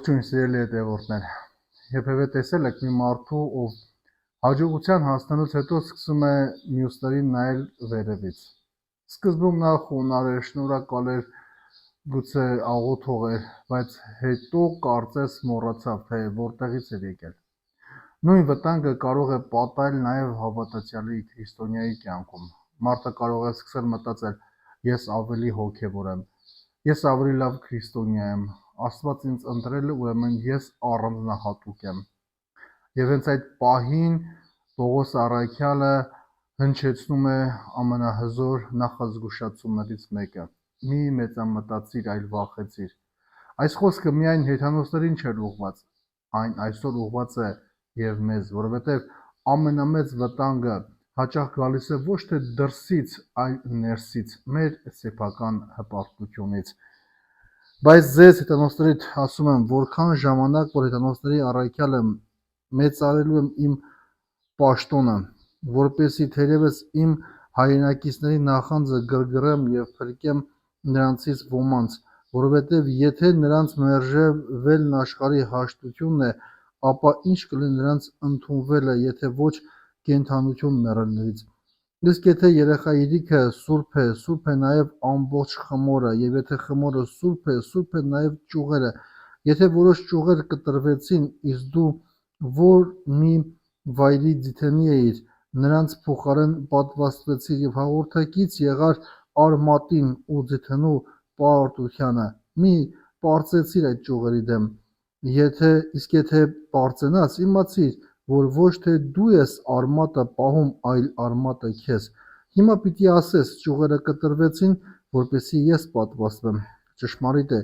Ողջույն սիրելի հետևորդներ, երբևէ տեսել եք մի մարդու, ով հաջողության հասնելուց հետո սկսում է մյուսներին նայել վերևից։ Սկզբում նա խոնարհ էր, շնորհակալ էր, գուցե աղոթող էր, բայց հետո կարծես մոռացավ, թե որտեղից էր եկել։ Նույն վտանգը կարող է պատահել նաև հավատացյալի քրիստոնյայի կյանքում։ Մարդը կարող է սկսել մտածել. ես ավելի հոգևոր եմ, ես ավելի լավ քրիստոնյա եմ, Աստված ինձ ընտրել է, ուրեմն ես առանձնահատուկ եմ։ Եվ հենց այդ պահին Պողոս առաքյալը հնչեցնում է ամենահզոր նախազգուշացումներից մեկը. մի մեծամտածիր, այլ վախեցիր։ Այս խոսքը միայն հեթանոսներին չէր ուղղված, այն այսօր ուղղված է եւ մեզ, որովհետեւ ամենամեծ վտանգը հաճախ գալիս է ոչ թե դրսից, այլ ներսից, մեր սեփական հպարտությունից։ Բայց ձեզ հեթանոսներից ասում եմ, որքան ժամանակ որ հեթանոսների առաքյալը մեծարելու եմ իմ պաշտոնը, որպեսզի թերևս իմ հայրենակիցների նախանձը գրգռեմ եւ փրկեմ նրանցից ոմանց, որովհետեւ եթե նրանց մերժվելն աշխարհի հաշտությունն է, ապա ինչ կլինի նրանց ընդունվելը, եթե ոչ կենդանություն մեռելներից։ Իսկ եթե երեխայիրիքը սուրբ է, սուրբ է նաև ամբողջ խմորը, եւ եթե խմորը սուրբ է, սուրբ է նաև ճյուղերը։ Եթե որոշ ճյուղեր կտրվեցին, իսկ դու որ մի վայրի ձիթենի էիր, նրանց փոխարեն պատվաստվեցիր եւ հաղորդակից եղար արմատին ու ձիթենու պարտությանը, մի պարծեցիր այդ ճյուղերի դեմ։ Իսկ եթե պարծենաս, իմացիր, որ ոչ թե դու ես արմատը պահում, այլ արմատը քեզ։ Հիմա պիտի ասես, ճյուղերը կտրվեցին, որպեսզի ես պատվաստվեմ։ Ճշմարիտ է,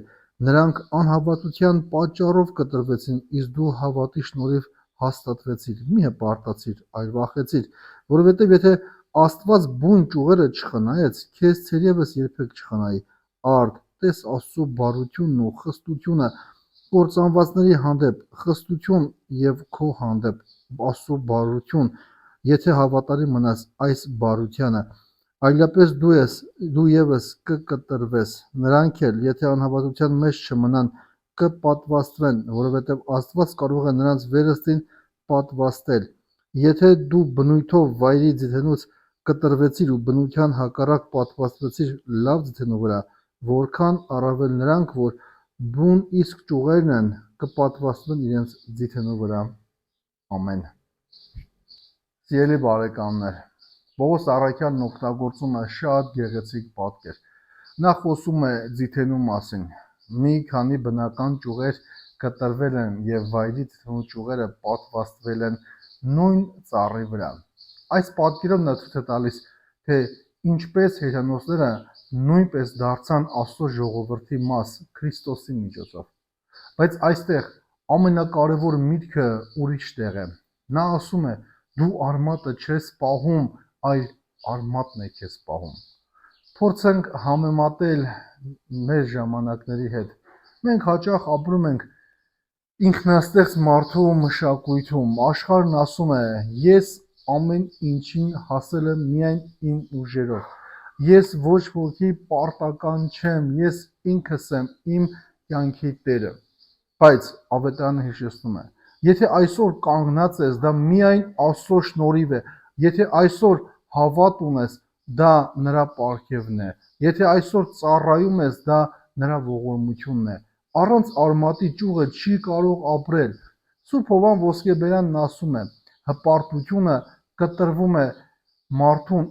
նրանք անհավատության պատճառով կտրվեցին, իսկ դու հավատի շնորհիվ հաստատվեցիր։ Մի հպարտացիր, այլ վախեցիր, որովհետև եթե Աստված բուն ճյուղերը չխնայեց, քեզ թերևս երբեք չխնայի։ Արդ, տես Աստծո բարությունն ու խստությունը կործանվածների հանդեպ, խստություն եւ քո հանդեպ, Աստծո բարություն, եթե հավատարիմ մնաս այս բարությանը, այլապես դու ևս կկտրվես, նրանք էլ, եթե անհավատության մեջ չմնան, կպատվաստվեն, որովհետև Աստված կարող է նրանց վերստին պատվաստել։ Եթե դու բնույթով վայրի ձիթենուց կտրվեցիր ու բնության հակառակ պատվաստվեցիր լավ ձիթենու վրա, որքան առավել նրանք, որ բուն իսկ ճյուղերն են, կպատվաստվեն իրենց ձիթենու վրա։ Ամեն։ Սիրելի բարեկամներ, Պողոս առաքյալն օգտագործում է շատ գեղեցիկ պատկեր։ Նա խոսում է ձիթենու մասին։ Մի քանի բնական ճյուղեր կտրվել են եւ վայրի ձիթենու ճյուղերը պատվաստվել են նույն ծառի վրա։ Այս պատկերով նա ցույց է տալիս, թե ինչպես հեթանոսները նույնպես դարձան Աստծո ժողովրդի մաս Քրիստոսի միջոցով։ Բայց այստեղ ամենակարևոր միտքը ուրիշ տեղ է։ Նա ասում է. դու արմատը չես պահում, այլ արմատն է քեզ պահում։ Փորձենք համեմատել մեր ժամանակների հետ։ Մենք հաճախ ապրում ենք ինքնաստեղծ մարդու մշակույթում։ Աշխարհն ասում է. ես ամեն ինչին հասել եմ միայն իմ ուժերով։ Ես ոչ ոքի պարտական չեմ, ես ինքս եմ իմ կյանքի տերը։ Բայց ավետարանը հիշեցնում է. եթե այսօր կանգնած ես, դա միայն Աստծո շնորհիվ է։ Եթե այսօր հավատ ունես, դա նրա պարգևն է։ Եթե այսօր ծառայում ես, դա նրա ողորմությունն է։ Առանց արմատի ճյուղը չի կարող ապրել։ Սուրբ Հովհան Ոսկեբերանն ասում է. հպարտությունը կտրում է մարդուն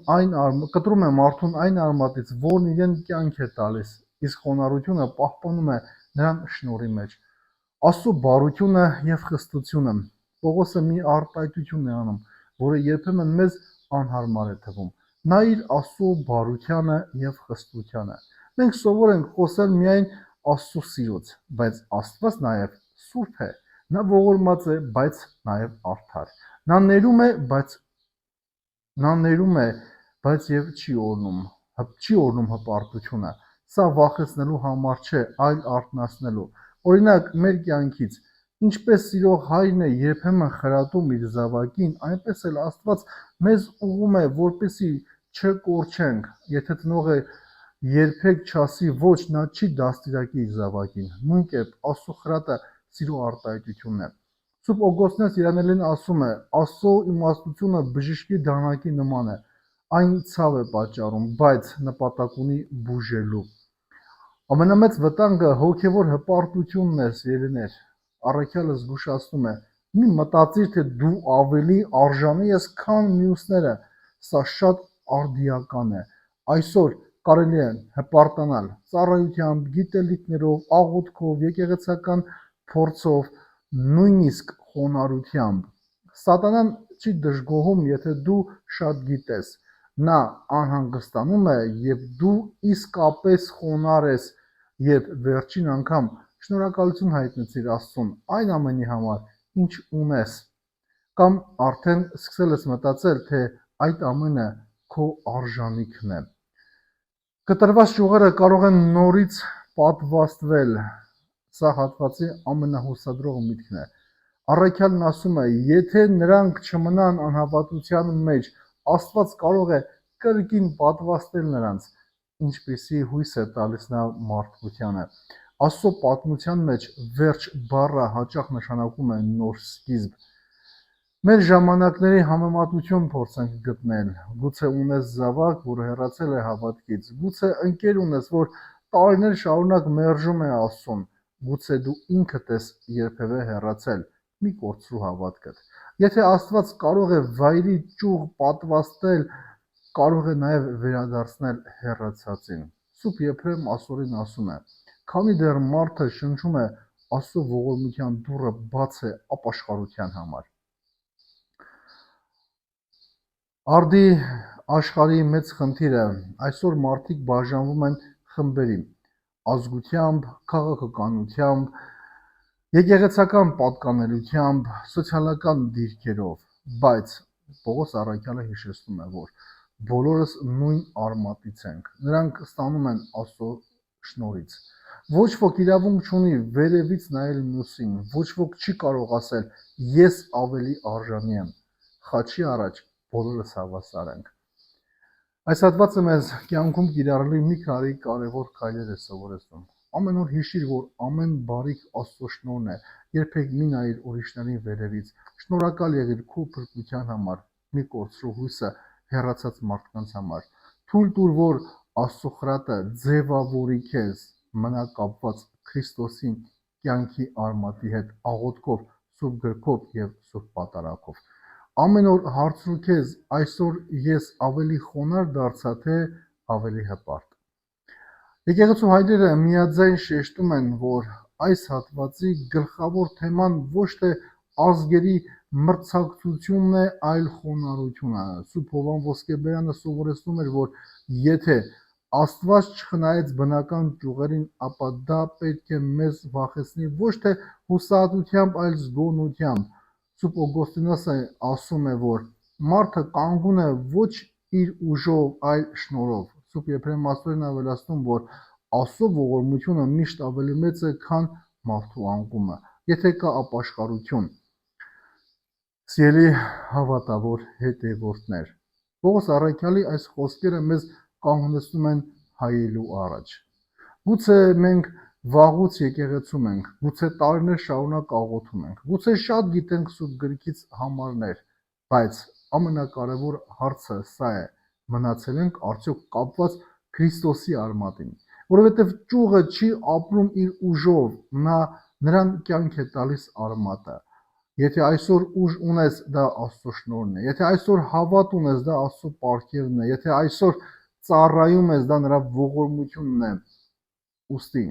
այն արմատից, որն իրեն կյանք է տալիս, իսկ խոնարհությունը պահպանում է նրան շնորհի մեջ։ Աստծո բարությունը եւ խստությունը։ Պողոսը մի արտահայտություն է անում, որը երբեմն մեզ անհարմար է թվում։ Նայիր Աստծո բարությանը եւ խստությանը։ Մենք սովոր ենք խոսել միայն Աստծո սիրուց, բայց Աստված նաեւ սուրբ է։ Նա ողորմած է, բայց նաեւ արդար։ Նա ներում է, բայց եւ չի օրհնում հպարտությունը։ Սա վախեցնելու համար չէ, այլ արթնացնելու։ Օրինակ, մեր կյանքից ինչպես սիրող հայրն է երբեմն խրատում իր զավակին, այնպես էլ Աստված մեզ ուղղում է, որպեսզի չկորչենք։ Եթե ծնողը երբեք չասի ոչ, նա չի դաստիարակի իր զավակին։ Նույն կերպ Աստծո խրատը սիրո արտահայտությունն է։ Սուրբ Օգոստինոս Երանելին ասում է. Աստծո իմաստությունը բժշկի դանակի նման է, այն ցավ է պատճառում, բայց նպատակ ունի բուժելու։ Ամենամեծ վտանգը հոգևոր հպարտությունն է, սիրելիներ։ Առաքյալը զգուշացնում է. մի մտածիր, թե դու ավելի արժանի ես, քան մյուսները, սա շատ արդիական է։ Այսօր կարելի է հպարտանալ ծառայությամբ, գիտելիքներով, աղոթքով, եկեղեցական փորձով, նույնիսկ խոնարհությամբ։ Սատանան չի դժգոհում, եթե դու շատ գիտես։ Նա անհանգստանում է, եւ դու իսկապես խոնարհ ես, երբ վերջին անգամ շնորհակալություն հայտնեցիր Աստծուն այն ամենի համար, ինչ ունես, կամ արդեն սկսել ես մտածել, թե այդ ամենը քո արժանիքն է։ Կտրված ճյուղերը կարող են նորից պատվաստվել։ Սա հատվածի ամենահուսադրող միտքն է։ Առաքյալն ասում է, եթե նրանք չմնան անհավատության մեջ, Աստված կարող է կրկին պատվաստել նրանց, ինչպիսի հույս է տալիս նա մարդկությանը։ Աստծո պատմության մեջ վերջ բառը հաճախ նշանակում է նոր սկիզբ։ Մեր ժամանակների համեմատություն փորձենք գտնել։ Գուցե ունես զավակ, որը հեռացել է հավատքից, գուցե ընկեր ունես, որ տարիներ շարունակ մերժում է Աստծուն, գուցե դու ինքդ ես երբևէ հեռացել, մի կորցրու հավատքդ։ Եթե Աստված կարող է վայրի ճյուղ պատվաստել, կարող է նաև վերադարձնել հեռացածին։ Սուրբ Եփրեմ ասորին ասում է. քանի դեռ մարդը շնչում է, Աստծո ողորմության դուռը բաց է ապաշխարության համար։ Արդի աշխարհի մեծ խնդիրը այսօր մարդիկ բաժանվում են խմբերի, ազգությամբ, քաղաքականությամբ, եկեղեցական պատկանելությամբ, սոցիալական դիրքերով, բայց Պողոս առաքյալը հիշեցնում է, որ բոլորս նույն արմատից ենք, նրանք ստանում են Աստծո շնորհից։ Ոչ ոք իրավունք չունի վերևից նայել մյուսին, ոչ ոք չի կարող ասել ես ավելի արժանի եմ։ Խաչի առաջ բոլորս հավասար ենք։ Այս հատվածը մեզ կյանքում կիրառելի մի քանի կարևոր քայլեր է սովորեցնում։ Ամեն օր հիշիր, որ ամեն բարիք Աստծո շնորհն է, երբեք մի նայիր ուրիշներին վերևից, շնորհակալ եղիր քո փրկության համար, մի կորցրու հույսը հեռացած մարդկանց համար։ Թույլ տուր, որ Աստծո խրատը ձևավորի քեզ, մնա կապված Քրիստոսին կյանքի արմատի հետ, աղոթքով, սուրբ գրքով եւ սուրբ պատարագով։ Ամեն օր հարցրու քեզ, այսօր ես ավելի խոնարհ դարձա, թե ավելի հպարտ։ Եկեղեցու հայրերը միաձայն շեշտում են, որ այս հատվածի գլխավոր թեման ոչ թե ազգերի մրցակցությունն է, այլ խոնարհությունը։ Սուրբ Հովհան Ոսկեբերյանը սովորեցնում էր, որ եթե Աստված չխնայեց բնական ճյուղերին, ապա դա պետք է մեզ վախեցնի ոչ թե հուսահատությամբ, այլ զգոնությամբ։ Սուրբ Օգոստինոսը ասում է, որ մարդը կանգուն է ոչ իր ուժով, այլ շնորհով։ Սուրբ Եփրեմ աստորին ավելացնում, որ Աստծո ողորմությունը միշտ ավելի մեծ է, քան մարդու անկումը, եթե կա ապաշխարություն։ Սիրելի հավատավոր հետևորդներ, Պողոս առաքյալի այս խոսքերը մեզ կանգնեցնում են հայելու առաջ։ Գուցե մենք վաղուց եկեղեցում ենք, գուցե տարիներ շարունակ աղոթում ենք, գուցե շատ գիտենք սուրբ գրքից համարներ, բայց ամենակարևոր հարցը սա է. մնացել ենք արդյոք կապված Քրիստոսի արմատին, որովհետև ճյուղը չի ապրում իր ուժով, նրան կյանք է տալիս արմատը։ Եթե այսօր ուժ ունես, դա Աստծո շնորհն է։ Եթե այսօր հավատ ունես, դա Աստծո պարգևն է։ Եթե այսօր ծառայում ես, դա նրա ողորմությունն է։ Ուստի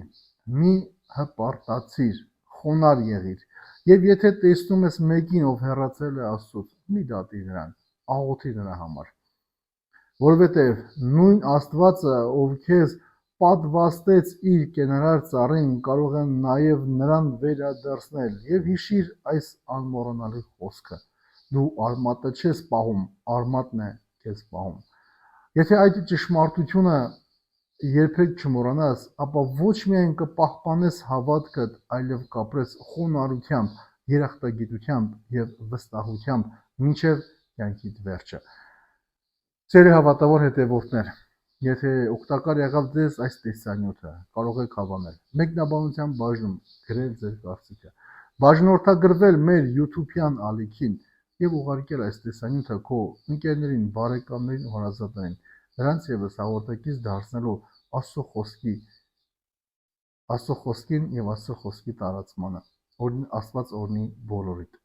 մի հպարտացիր, խոնարհ եղիր։ Եվ եթե տեսնում ես մեկին, ով հեռացել է Աստծուց, մի դատիր նրան, աղոթի նրա համար։ Որովհետև նույն Աստվածը, ով քեզ պատվաստեց իր կենարար ծառին, կարող է նաև նրան վերադարձնել։ Եվ հիշիր այս անմոռանալի խոսքը. դու արմատը չես պահում, արմատն է քեզ պահում։ Եթե այդ ճշմարտությունը երբեք չմոռանաս, ապա ոչ միայն կպահպանես հավատքդ, այլև կապրես խոնարհությամբ, երախտագիտությամբ եւ վստահությամբ մինչեւ կյանքիդ վերջը։ Սիրելի հավատավոր հետևորդներ, Եթե օգտակար եղավ ձեզ այս տեսանյութը, կարող եք հավանել։ Մեկնաբանության բաժնում գրել ձեր կարծիքը։ Բաժանորդագրվել մեր YouTube-յան ալիքին եւ ուղարկել այս տեսանյութը քո ընկերներին, բարեկամներին ու հարազատներին։ Նրանց եւս հաղորդակից դարձնելով Աստծո խոսքին եւ Աստծո խոսքի տարածմանը։ Աստված օրհնի բոլորիդ։